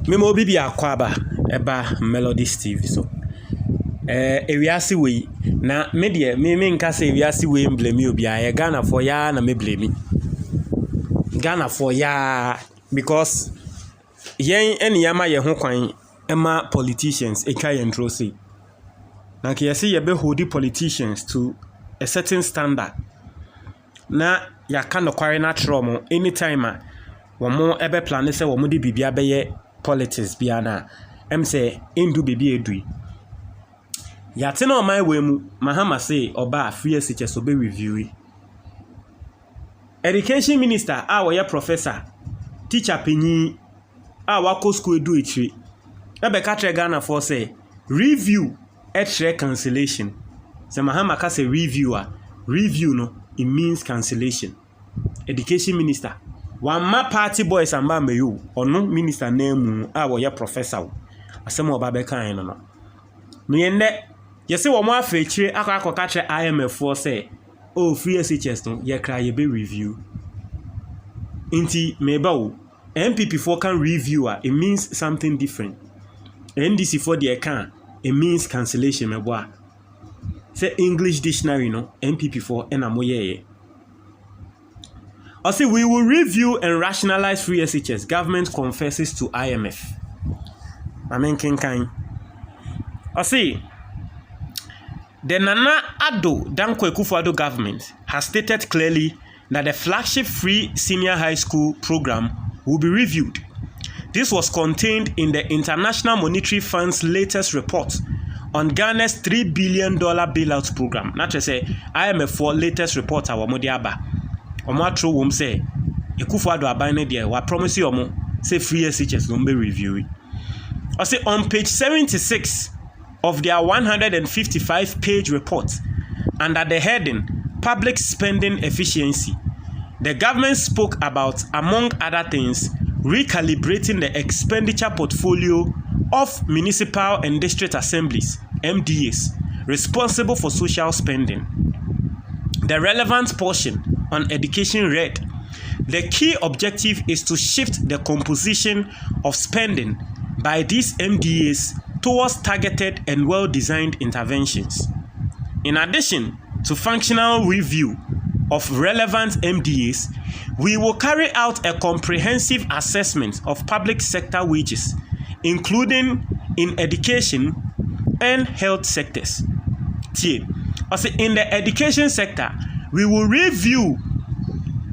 Memo bibi akwaba eba Melody Steve so. Ewiase we na me nka say ewiase we blame obi a Ghana for ya na me blame. Ghana for ya because yen eniyama ye ho kwan ema politicians e kai entro say. Na ke yesi ye be hold politicians to a certain standard. Na ya kan kware na tromo anytime a womo ebe plan say womo di bibia be ye politics bia na say endu bibi edui. Yate na my way mu Mahama say oba free SHS obe review. Education minister a professor teacher penyi a wako school do itri. Ebe ka tre Ghana for say review etre cancellation. Se Mahama ka say reviewer no it means cancellation. Education minister Wama party boys and bambe you or no minister name a professor. Asem oba be kan no. No yende yesi wo mo afechire akwa tre IMF for say oh free SHS no ye cry ye be review. Inti meba wo MPP for can review it means something different. NDC for the can it means cancellation meboa. Say English dictionary no MPP for enamoye. I say we will review and rationalize free SHS. Government confesses to IMF. I mean Kinkain. I say the Nana Addo Danko Akufo-Addo government has stated clearly that the flagship free senior high school program will be reviewed. This was contained in the International Monetary Fund's latest report on Ghana's $3 billion bailout program. Not to say IMF for latest report our Modiaba. Omatro wom say Akufo-Addo abane there wa promise you say free SHS don't be reviewed. I say on page 76 of their 155-page report, under the heading Public Spending Efficiency, the government spoke about, among other things, recalibrating the expenditure portfolio of municipal and district assemblies, MDAs, responsible for social spending. The relevant portion on education read, the key objective is to shift the composition of spending by these MDAs towards targeted and well-designed interventions. In addition to functional review of relevant MDAs, we will carry out a comprehensive assessment of public sector wages, including in education and health sectors. Also, in the education sector, we will review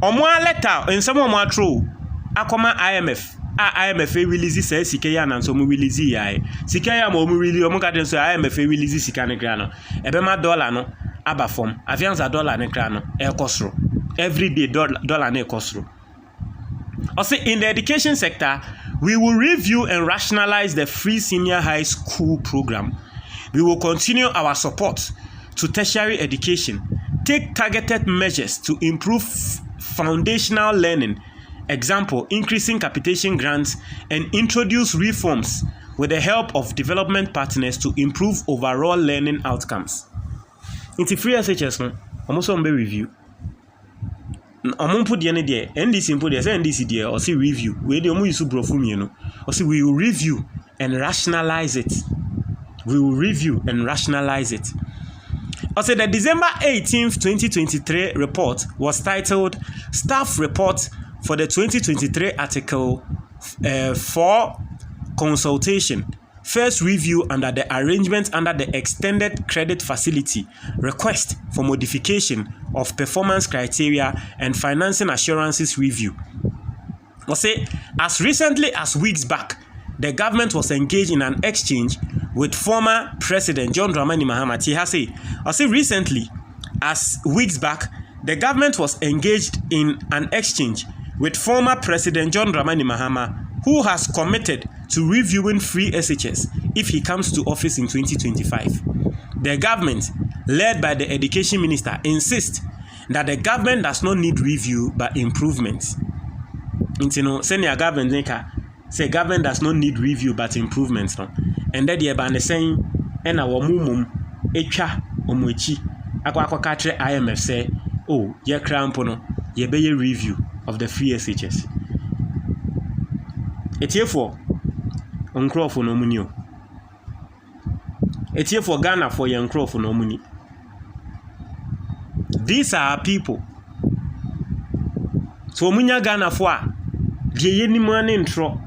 Omwa letter in some of my true Akoma IMF. IMF release say sikaya na so mu release ya. Sikaya mo mu release omo ka den so IMF release sika ne kra no. Ebema dollar no aba form. Avianza dollar ne kra no e kosro. Every day dollar ne kosro. Also in the education sector, we will review and rationalize the free senior high school program. We will continue our support to tertiary education, take targeted measures to improve foundational learning, example, increasing capitation grants, and introduce reforms with the help of development partners to improve overall learning outcomes. Into free SHS, no, almost on be review. Put the end there, NDC put there, say NDC there, or see review. We the use brofumi, you know, or see we will review and rationalize it. We will review and rationalize it. Also, the December 18th, 2023 report was titled Staff Report for the 2023 Article 4 Consultation. First review under the arrangement under the Extended Credit Facility. Request for modification of performance criteria and financing assurances review. Also, as recently as weeks back, the government was engaged in an exchange with former President John Dramani Mahama. He has said, recently, as weeks back, the government was engaged in an exchange with former President John Dramani Mahama, who has committed to reviewing free SHS if he comes to office in 2025. The government, led by the Education Minister, insists that the government does not need review but improvements. Senior government say government does not need review but improvements. No? And that the ban saying, and our mumum, echa omwechi, akwa katre IMF say, oh, ye crampono, ye be a review of the free SHS. Therefore, nkrofo no muni o etie for Ghana for your nkrofo no muni. These are people so munya Ghana for de yeni mane ntro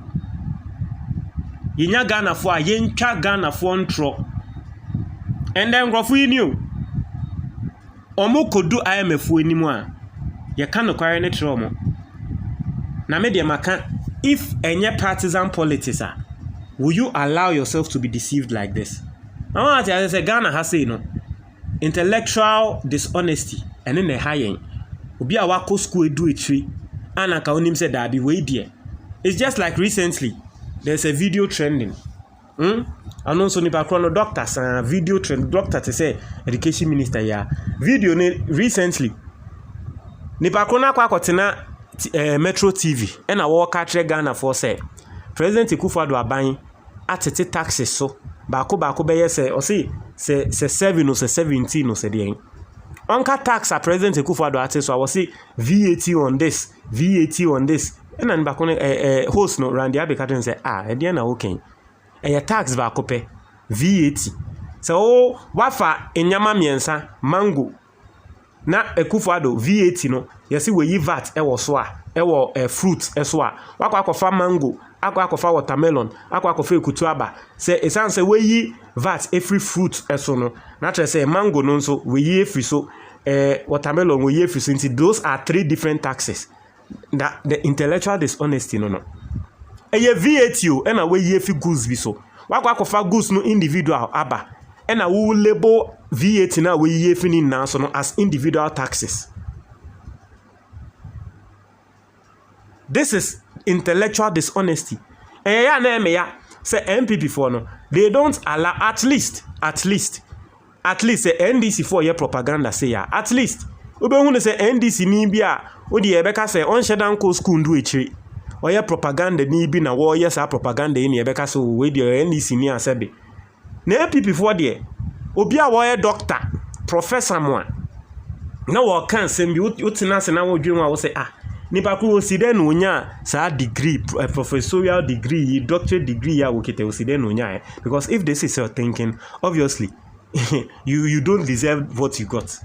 yenya Ghana for yentwa Ghana for ntro and then nkrofo yi ni o omo kodu IMF enimu a ye ka no kware ne tro mo na me de maka if enye partisan politics will you allow yourself to be deceived like this? I want to say Ghana has say no intellectual dishonesty and in the high obi a wako school do it tree and aka onim say that be way there. It's just like recently there's a video trending and also nipa chrono doctors video trend doctor to say education minister ya video recently nipa chrono akotena Metro TV and a walk at Ghana for say President Akufo-Addo aban atete taxes so baako be say or say 7 or say 17 or say the onka tax a President Akufo-Addo ate so I was say VAT on this and then baako host no Randy Abeka say e dey na okay e tax baako pe VAT so wafa enyama miensa mango na Akufo-Addo VAT no yesi we yi VAT ewo so a ewo fruit eso a wakwa akofa mango akofa watermelon akofa ekutuaba say esan say we yi VAT every fruit eso no na try say mango no so we yi every so watermelon we yi every so those are 3 different taxes that the intellectual dishonesty no eye VAT o na we yi every goods bi so wakwa akofa goods no individual aba na we label VAT na we yi every na so no as individual taxes. This is intellectual dishonesty. And ya na me ya say MPP for no they don't allow at least say NDC for your propaganda say ya at least obehu say NDC ni bia odi ebeka say on shedan ko school ndu echi or your propaganda ni bi na wo yes a propaganda ni ebeka so we di NDC ni asebe na MPP for there obi a wo doctor professor mo na wo kan sem bi utina se na wo dwenu a wo say nipa ku oside no nya sa degree professorial degree doctorate degree ya wokete oside no nya because if this is your thinking obviously you don't deserve what you got.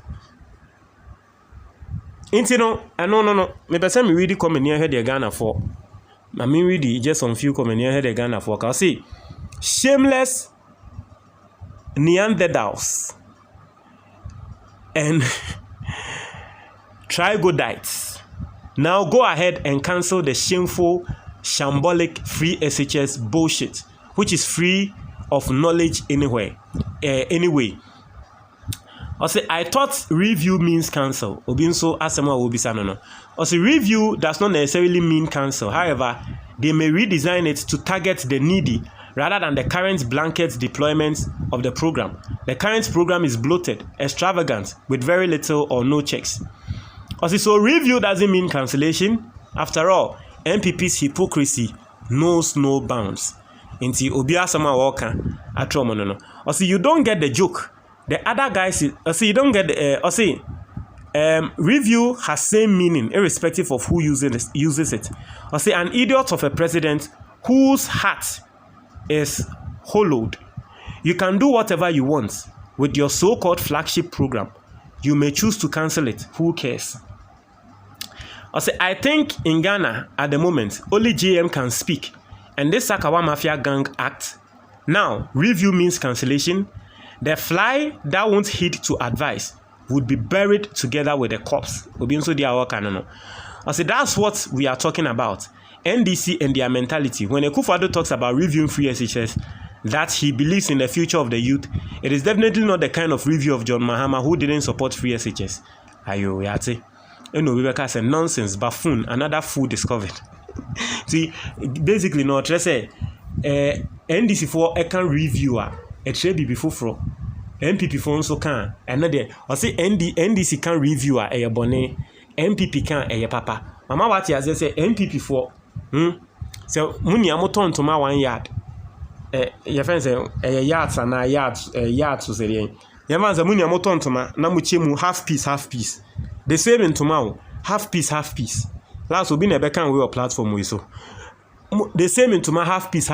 No me person me read comment near head Ghana for I mean read just some few comment near head Ghana for can see shameless Neanderthals and troglodytes now go ahead and cancel the shameful, shambolic free SHS bullshit, which is free of knowledge anyway. Anyway, I thought review means cancel. Obinso asema obisa no. Review does not necessarily mean cancel. However, they may redesign it to target the needy rather than the current blanket deployment of the program. The current program is bloated, extravagant, with very little or no checks. So review doesn't mean cancellation. After all, MPP's hypocrisy knows no bounds. Inti obia sama waka atromo no. You don't get the joke. The other guys you don't get the review has same meaning irrespective of who uses it. An idiot of a president whose heart is hollowed. You can do whatever you want with your so-called flagship program. You may choose to cancel it. Who cares? I think in Ghana at the moment, only GM can speak. And this Sakawa Mafia Gang Act. Now, review means cancellation. The fly that won't heed to advice would be buried together with the corpse. That's what we are talking about. NDC and their mentality. When Akufo-Addo talks about reviewing free SHS, that he believes in the future of the youth, it is definitely not the kind of review of John Mahama who didn't support free SHS. Ayo, yate. We say nonsense, buffoon, another fool discovered. See, basically, no, let's say, NDC for a can reviewer, a trade before for MPP for also can, another, or say NDC can reviewer a bonnet, MPP can a papa. Mama, what he has say MPP for, so Muni Amoton to my 1 yard. Your friends say a yards and a yards to say, Yaman Zamuni Amoton to my Namuchemu half piece. The same in tomorrow, half piece. Last will be a back and we platform we so. the same ntoma half piece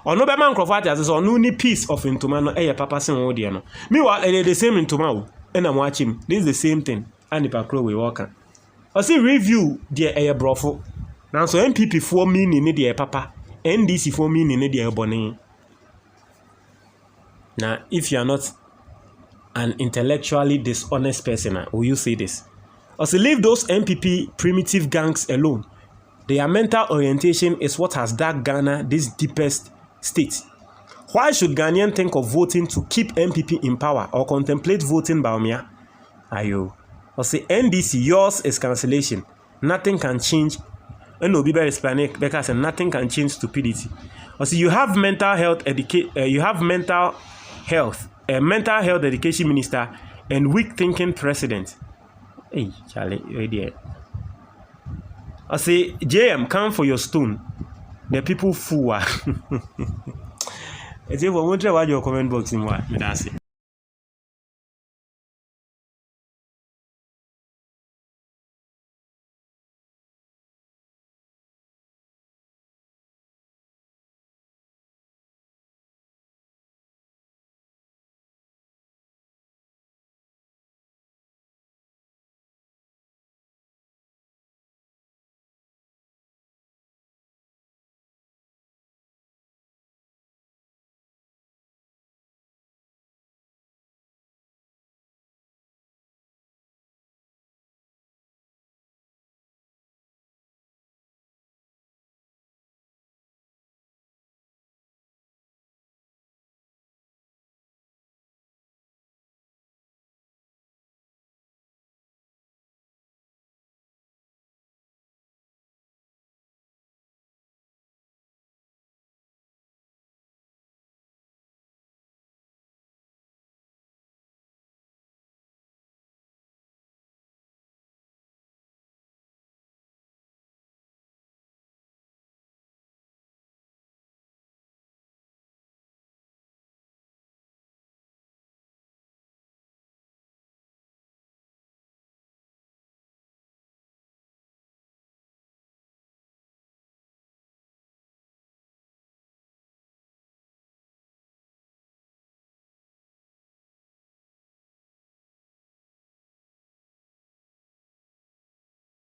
ono be man crofat as so ono ni piece of ntoma no eye papa sen wo de no meanwhile the same ntoma wo na mo achim this is the same thing and the pakro we work o see review de eye brofo now so MPP for meaning ne de papa NDC for meaning ne de boni. Now if you are not an intellectually dishonest person, will you say this? Also, leave those MPP primitive gangs alone. Their mental orientation is what has dug Ghana this deepest state. Why should Ghanaians think of voting to keep MPP in power or contemplate voting Baumia? Ayo. Also, NDC, yours is cancellation. Nothing can change. And no, be very Hispanic because nothing can change stupidity. Also, you have mental health education minister and weak thinking president. Hey, Charlie, you're there. I say, JM, come for your stone. The people fool. I say, what your comment box in what?